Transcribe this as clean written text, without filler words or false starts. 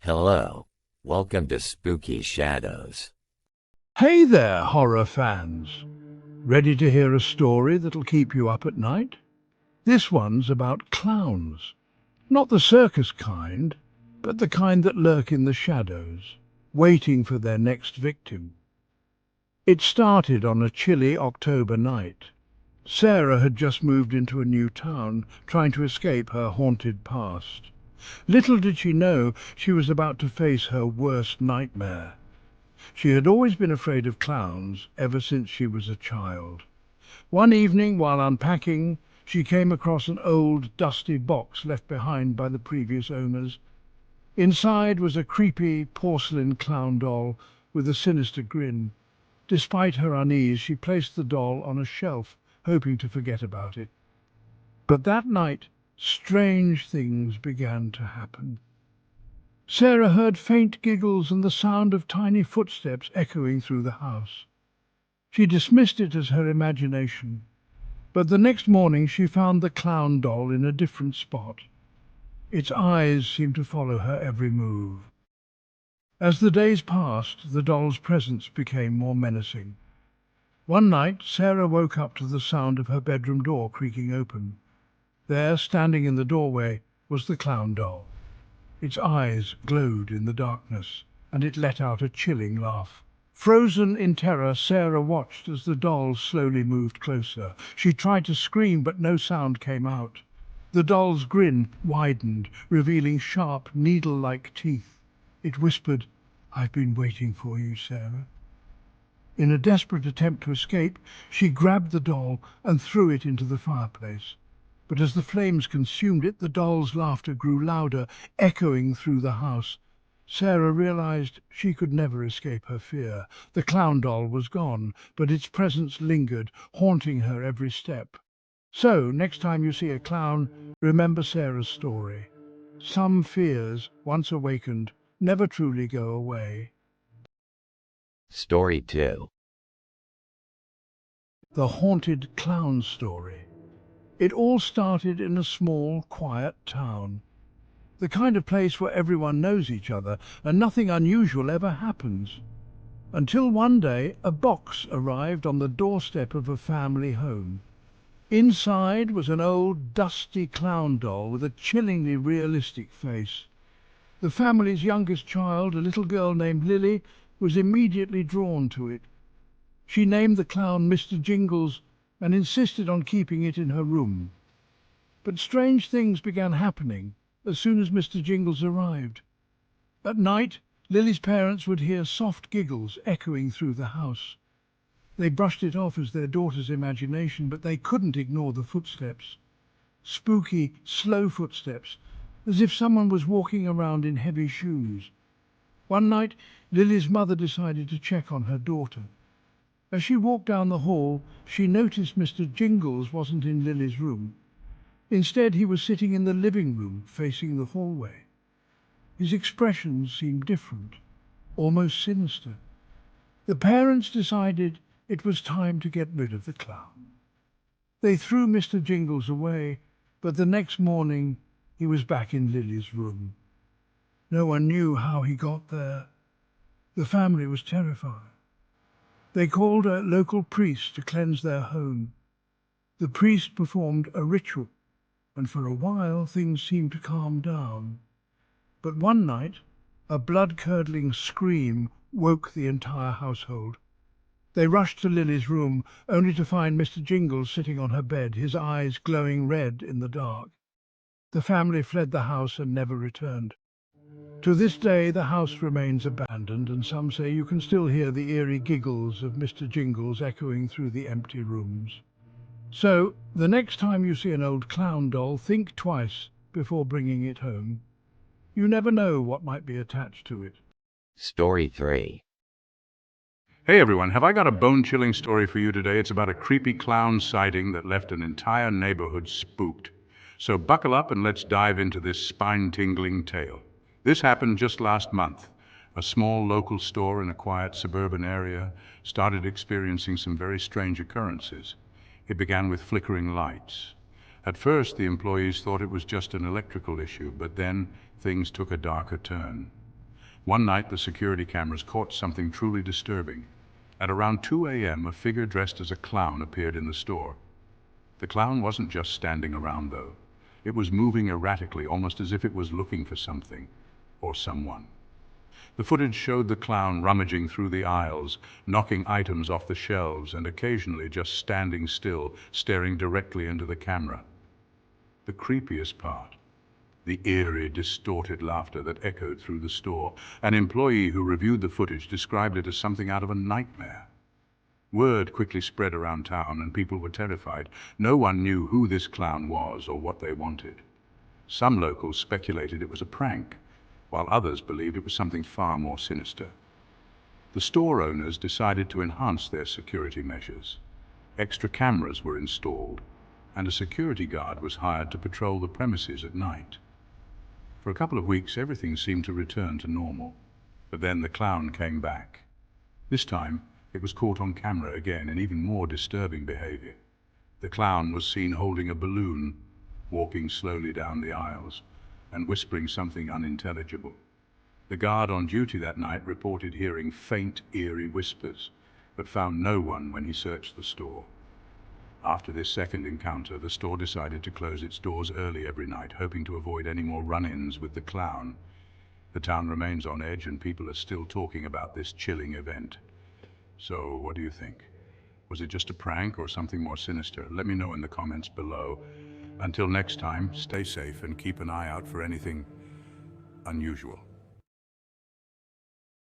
Hello. Welcome to Spooky Shadows. Hey there, horror fans. Ready to hear a story that'll keep you up at night? This one's about clowns. Not the circus kind, but the kind that lurk in the shadows, waiting for their next victim. It started on a chilly October night. Sarah had just moved into a new town, trying to escape her haunted past. Little did she know she was about to face her worst nightmare. She had always been afraid of clowns ever since she was a child. One evening, while unpacking, she came across an old, dusty box left behind by the previous owners. Inside was a creepy porcelain clown doll with a sinister grin. Despite her unease, she placed the doll on a shelf, hoping to forget about it. But that night, strange things began to happen. Sarah heard faint giggles and the sound of tiny footsteps echoing through the house. She dismissed it as her imagination, but the next morning she found the clown doll in a different spot. Its eyes seemed to follow her every move. As the days passed, the doll's presence became more menacing. One night, Sarah woke up to the sound of her bedroom door creaking open. There, standing in the doorway, was the clown doll. Its eyes glowed in the darkness, and it let out a chilling laugh. Frozen in terror, Sarah watched as the doll slowly moved closer. She tried to scream, but no sound came out. The doll's grin widened, revealing sharp, needle-like teeth. It whispered, "I've been waiting for you, Sarah." In a desperate attempt to escape, she grabbed the doll and threw it into the fireplace. But as the flames consumed it, the doll's laughter grew louder, echoing through the house. Sarah realized she could never escape her fear. The clown doll was gone, but its presence lingered, haunting her every step. So, next time you see a clown, remember Sarah's story. Some fears, once awakened, never truly go away. Story 2. The Haunted Clown Story. It all started in a small, quiet town. The kind of place where everyone knows each other and nothing unusual ever happens. Until one day a box arrived on the doorstep of a family home. Inside was an old, dusty clown doll with a chillingly realistic face. The family's youngest child, a little girl named Lily, was immediately drawn to it. She named the clown Mr. Jingles and insisted on keeping it in her room. But strange things began happening as soon as Mr. Jingles arrived. At night, Lily's parents would hear soft giggles echoing through the house. They brushed it off as their daughter's imagination, but they couldn't ignore the footsteps. Spooky, slow footsteps, as if someone was walking around in heavy shoes. One night, Lily's mother decided to check on her daughter. As she walked down the hall, she noticed Mr. Jingles wasn't in Lily's room. Instead, he was sitting in the living room, facing the hallway. His expression seemed different, almost sinister. The parents decided it was time to get rid of the clown. They threw Mr. Jingles away, but the next morning he was back in Lily's room. No one knew how he got there. The family was terrified. They called a local priest to cleanse their home. The priest performed a ritual, and for a while things seemed to calm down. But one night, a blood-curdling scream woke the entire household. They rushed to Lily's room, only to find Mr. Jingles sitting on her bed, his eyes glowing red in the dark. The family fled the house and never returned. To this day, the house remains abandoned, and some say you can still hear the eerie giggles of Mr. Jingles echoing through the empty rooms. So, the next time you see an old clown doll, think twice before bringing it home. You never know what might be attached to it. Story 3. Hey everyone, have I got a bone-chilling story for you today? It's about a creepy clown sighting that left an entire neighborhood spooked. So buckle up and let's dive into this spine-tingling tale. This happened just last month. A small local store in a quiet suburban area started experiencing some very strange occurrences. It began with flickering lights. At first, the employees thought it was just an electrical issue, but then things took a darker turn. One night, the security cameras caught something truly disturbing. At around 2 a.m., a figure dressed as a clown appeared in the store. The clown wasn't just standing around, though. It was moving erratically, almost as if it was looking for something or someone. The footage showed the clown rummaging through the aisles, knocking items off the shelves, and occasionally just standing still, staring directly into the camera. The creepiest part, the eerie, distorted laughter that echoed through the store. An employee who reviewed the footage described it as something out of a nightmare. Word quickly spread around town, and people were terrified. No one knew who this clown was or what they wanted. Some locals speculated it was a prank, while others believed it was something far more sinister. The store owners decided to enhance their security measures. Extra cameras were installed, and a security guard was hired to patrol the premises at night. For a couple of weeks, everything seemed to return to normal. But then the clown came back. This time, it was caught on camera again in even more disturbing behavior. The clown was seen holding a balloon, walking slowly down the aisles, and whispering something unintelligible. The guard on duty that night reported hearing faint, eerie whispers, but found no one when he searched the store. After this second encounter, the store decided to close its doors early every night, hoping to avoid any more run-ins with the clown. The town remains on edge, and people are still talking about this chilling event. So, what do you think? Was it just a prank or something more sinister? Let me know in the comments below. Until next time, stay safe and keep an eye out for anything unusual.